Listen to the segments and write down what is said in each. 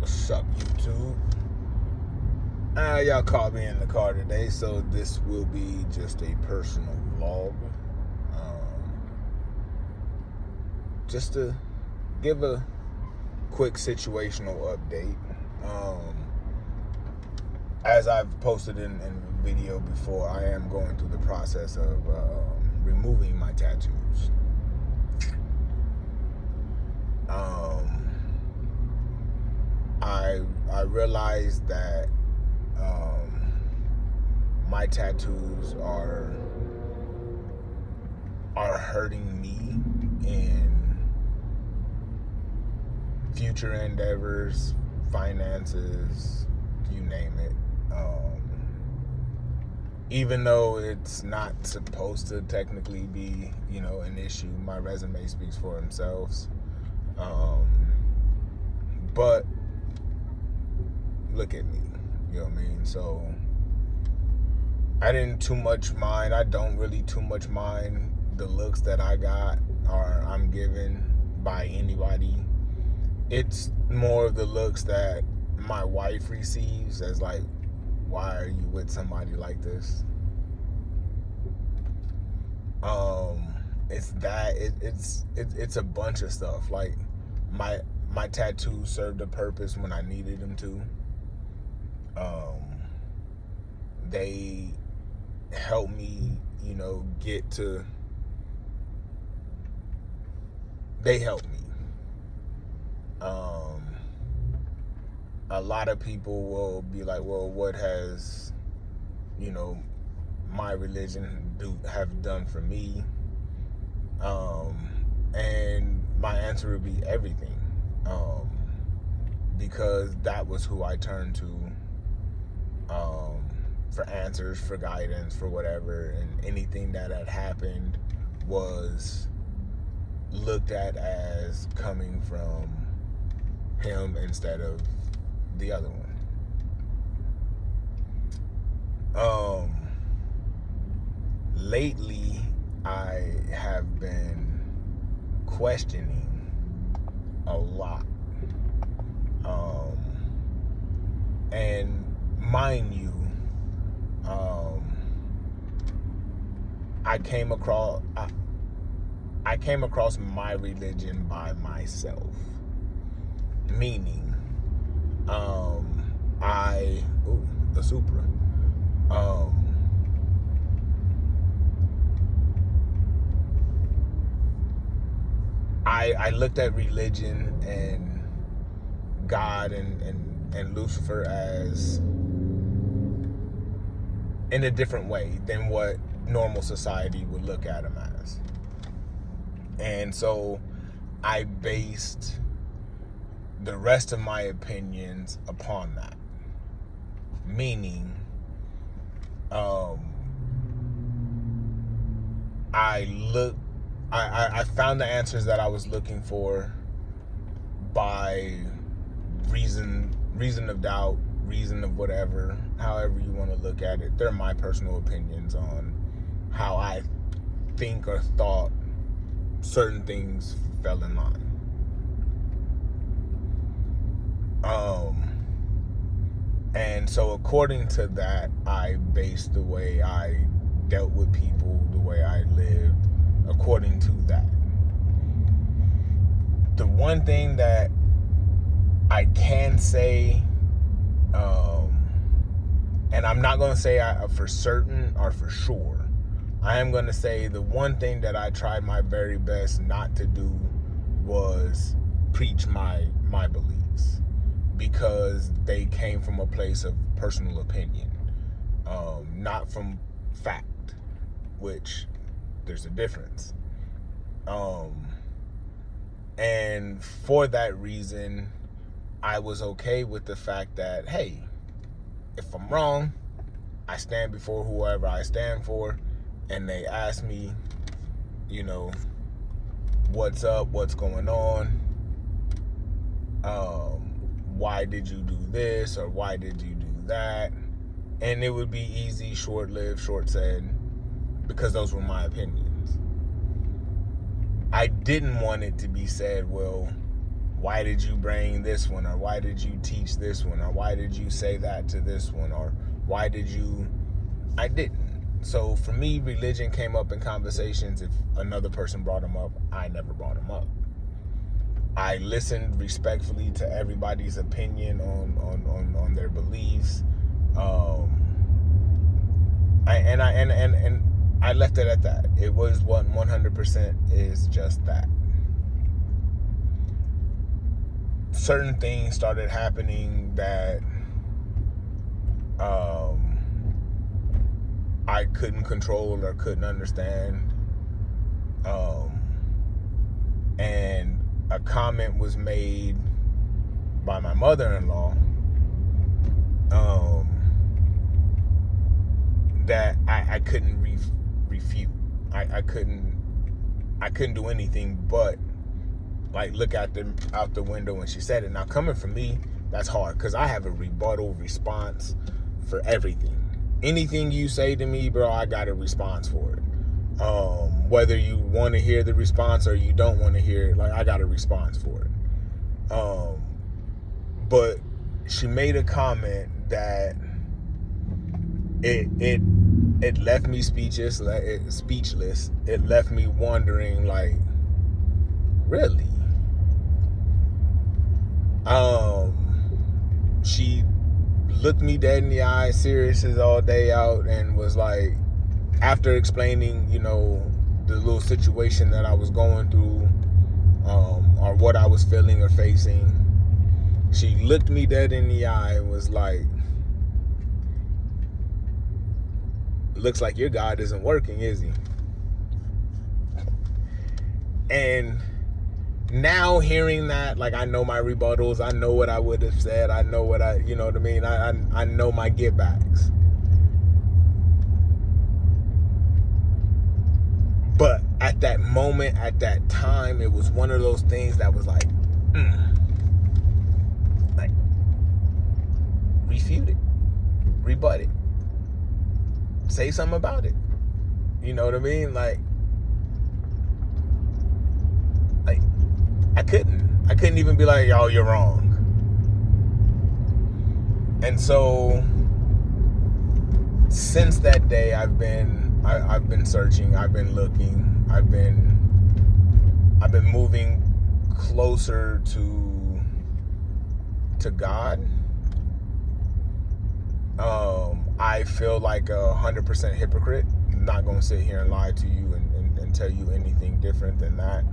What's up, YouTube? Y'all caught me in the car today, so this will be just a personal vlog. Just to give a quick situational update. As I've posted in the video before, I am going through the process of removing my tattoos. I realized that my tattoos are hurting me in future endeavors, finances, you name it. Even though it's not supposed to technically be, an issue, my resume speaks for themselves. But look at me, you know what I mean? So I don't really too much mind the looks that I got or I'm given by anybody. It's more of the looks that my wife receives as like, why are you with somebody like this? It's a bunch of stuff. Like my tattoos served a purpose when I needed them to. They help me, they help me. A lot of people will be like, well, what has, my religion have done for me? And my answer would be everything. Because that was who I turned to for answers, for guidance, for whatever, and anything that had happened was looked at as coming from him instead of the other one. Lately, I have been questioning a lot. And mind you, I came across my religion by myself. Meaning, the Supra. I looked at religion and God and Lucifer as in a different way than what normal society would look at him as. And so I based the rest of my opinions upon that. Meaning, I found the answers that I was looking for by reason of doubt, reason of whatever, however you want to look at it. They're my personal opinions on how I think or thought certain things fell in line. And so according to that, I based the way I dealt with people, the way I lived, according to that. The one thing that I can say, and I'm not going to say for certain or for sure, I am going to say the one thing that I tried my very best not to do was preach my beliefs, because they came from a place of personal opinion, not from fact, which there's a difference. And for that reason, I was okay with the fact that, hey, if I'm wrong, I stand before whoever I stand for, and they ask me, what's up, what's going on, why did you do this, or why did you do that? And it would be easy, short-lived, short-said, because those were my opinions. I didn't want it to be said, well, why did you bring this one, or why did you teach this one, or why did you say that to this one, or why did you... I didn't. So for me, religion came up in conversations. If another person brought them up, I never brought them up. I listened respectfully to everybody's opinion on their beliefs. I left it at that. It was 100% is just that. Certain things started happening that I couldn't control or couldn't understand. And a comment was made by my mother-in-law that I couldn't refute. I couldn't do anything but like look out the window when she said it. Now, coming from me, that's hard because I have a rebuttal response for everything. Anything you say to me, bro, I got a response for it. Whether you want to hear the response or you don't want to hear it, like, I got a response for it. But she made a comment that it left me speechless. It left me wondering, like, really? She looked me dead in the eye, serious as all day out, and was like, after explaining, you know, the little situation that I was going through, or what I was feeling or facing, she looked me dead in the eye and was like, looks like your God isn't working, is he? And now hearing that, like, I know my rebuttals, I know what I would have said, I know what you know what I mean? I know my get backs. But at that moment, at that time, it was one of those things that was like, like, refute it, rebut it, say something about it. You know what I mean? Like I couldn't even be like, yo, you're wrong. And so since that day, I've been searching, I've been looking, I've been moving closer to God. I feel like 100% hypocrite. I'm not gonna sit here and lie to you and tell you anything different than that.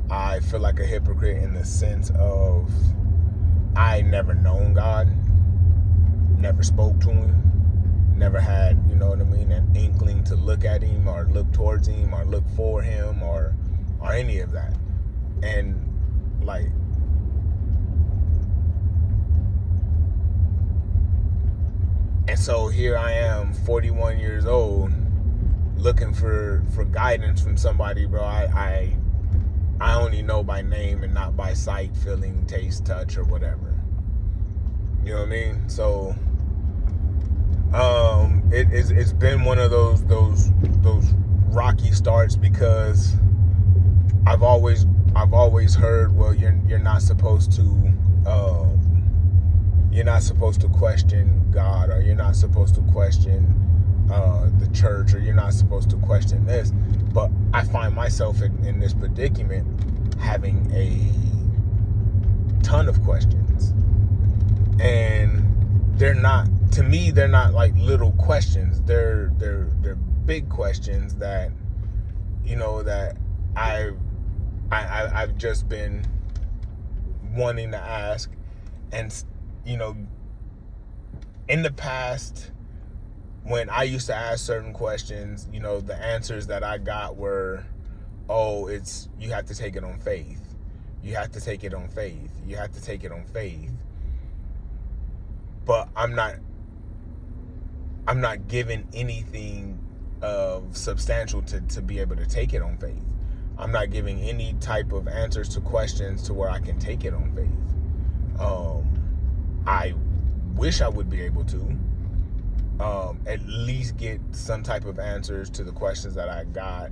I feel like a hypocrite in the sense of I never known God, never spoke to him, never had, you know what I mean, an inkling to look at him or look towards him or look for him or any of that. And like, and so here I am, 41 years old, looking for guidance from somebody, bro. I only know by name and not by sight, feeling, taste, touch, or whatever. You know what I mean? So it's been one of those rocky starts, because I've always heard, well, you're not supposed to question God, or you're not supposed to question the church, or you're not supposed to question this. But I find myself in this predicament, having a ton of questions, and they're not like little questions. They're big questions that, you know, that I've just been wanting to ask. And, you know, in the past, when I used to ask certain questions, you know, the answers that I got were, oh, you have to take it on faith. You have to take it on faith. You have to take it on faith. But I'm not given anything of substantial to be able to take it on faith. I'm not giving any type of answers to questions to where I can take it on faith. I wish I would be able to at least get some type of answers to the questions that I got,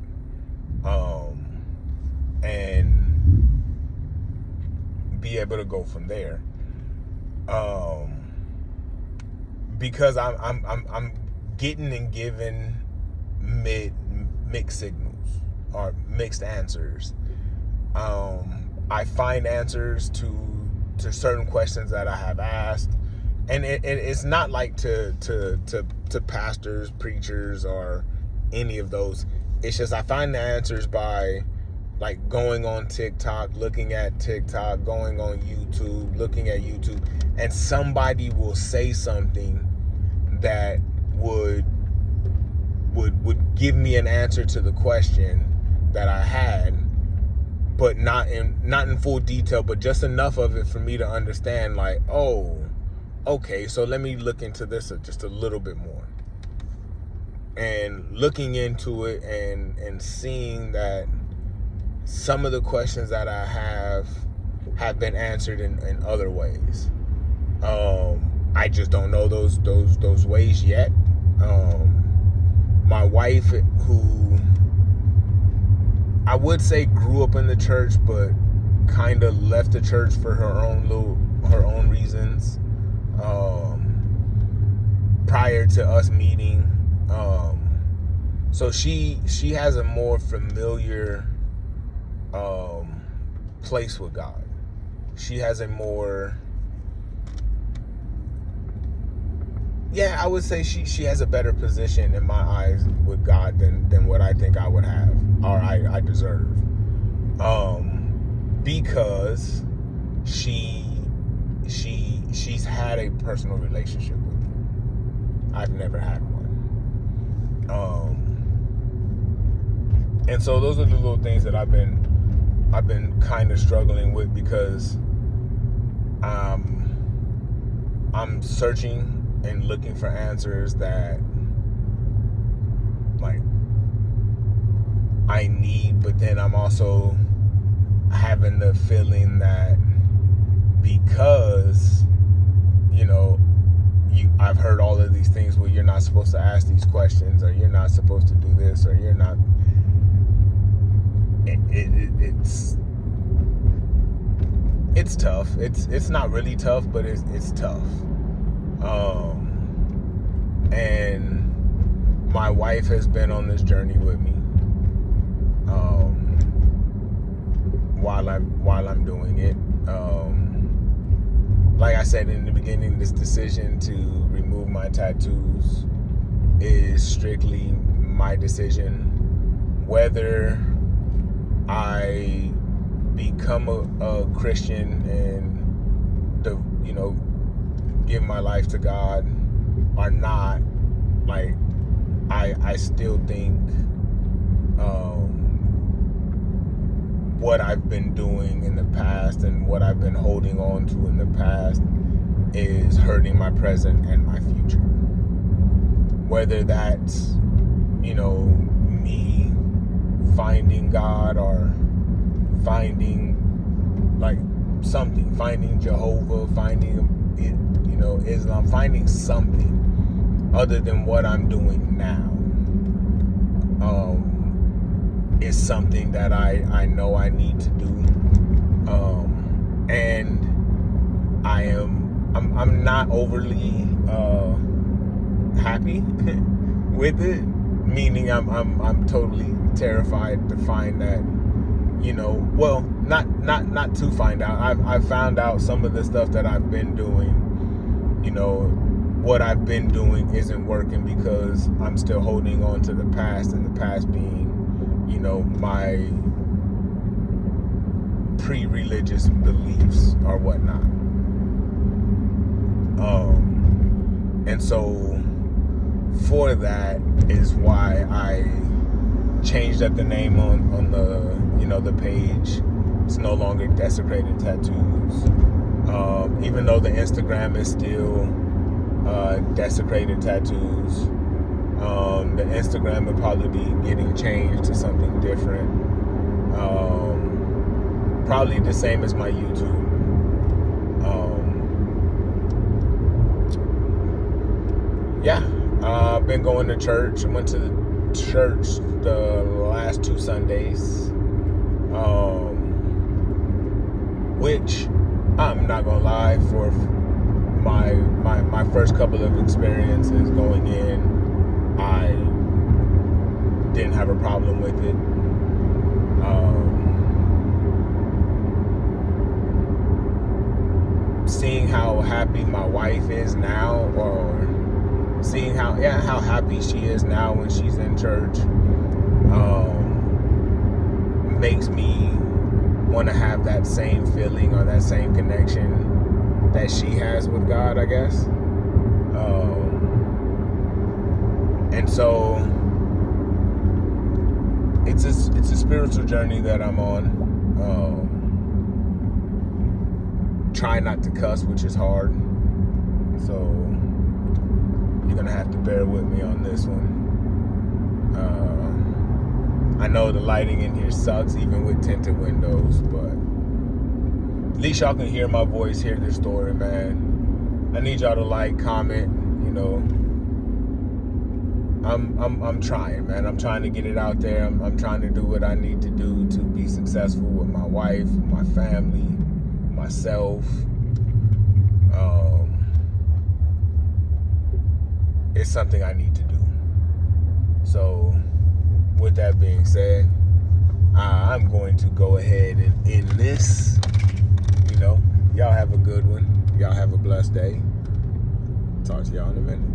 and be able to go from there. Because I'm getting and giving mixed signals or mixed answers. I find answers to certain questions that I have asked, and it's not like to pastors, preachers, or any of those. It's just I find the answers by like going on TikTok, looking at TikTok, going on YouTube, looking at YouTube, and somebody will say something that would give me an answer to the question that I had, but not in full detail, but just enough of it for me to understand, like, oh, okay, so let me look into this just a little bit more. And looking into it and seeing that some of the questions that I have been answered in other ways. I just don't know those ways yet. My wife, who I would say grew up in the church, but kind of left the church for her own reasons. Prior to us meeting, so she has a more familiar place with God. She has a more, I would say she has a better position in my eyes with God than what I think I would have or I deserve. Because she's had a personal relationship with me. I've never had one. And so those are the little things that I've been kind of struggling with, because I'm searching and looking for answers that like I need, but then I'm also having the feeling that because I've heard all of these things where you're not supposed to ask these questions, or you're not supposed to do this, or you're not. It's tough. It's not really tough, but it's tough. And my wife has been on this journey with me while I'm doing it. Like I said in the beginning, this decision to remove my tattoos is strictly my decision. Whether I become a Christian and give my life to God or not, like I still think what I've been doing in the past and what I've been holding on to in the past is hurting my present and my future. Whether that's me finding God, or finding like something, finding Jehovah, finding Islam, finding something other than what I'm doing now, is something that I know I need to do, and I'm not overly happy with it. Meaning I'm totally terrified to find that, not to find out. I've found out some of the stuff that I've been doing, what I've been doing isn't working, because I'm still holding on to the past, and the past being, my pre-religious beliefs or whatnot. And so for that is why I changed up the name on the the page. It's no longer Desecrated Tattoos, even though the Instagram is still Desecrated Tattoos. The Instagram will probably be getting changed to something different, probably the same as my YouTube. I've been going to church. I went to the church the last 2 Sundays, which I'm not gonna lie, for my first couple of experiences going in, I didn't have a problem with it. Seeing how happy my wife is now, or seeing how happy she is now when she's in church, makes me want to have that same feeling or that same connection that she has with God, I guess. And so it's a spiritual journey that I'm on. Try not to cuss, which is hard. So you're gonna have to bear with me on this one. I know the lighting in here sucks, even with tinted windows, but at least y'all can hear my voice, hear this story, man. I need y'all to like, comment, you know. I'm trying, man. I'm trying to get it out there. I'm trying to do what I need to do to be successful with my wife, my family, myself. It's something I need to do. So with that being said, I'm going to go ahead and end this. You know, y'all have a good one. Y'all have a blessed day. Talk to y'all in a minute.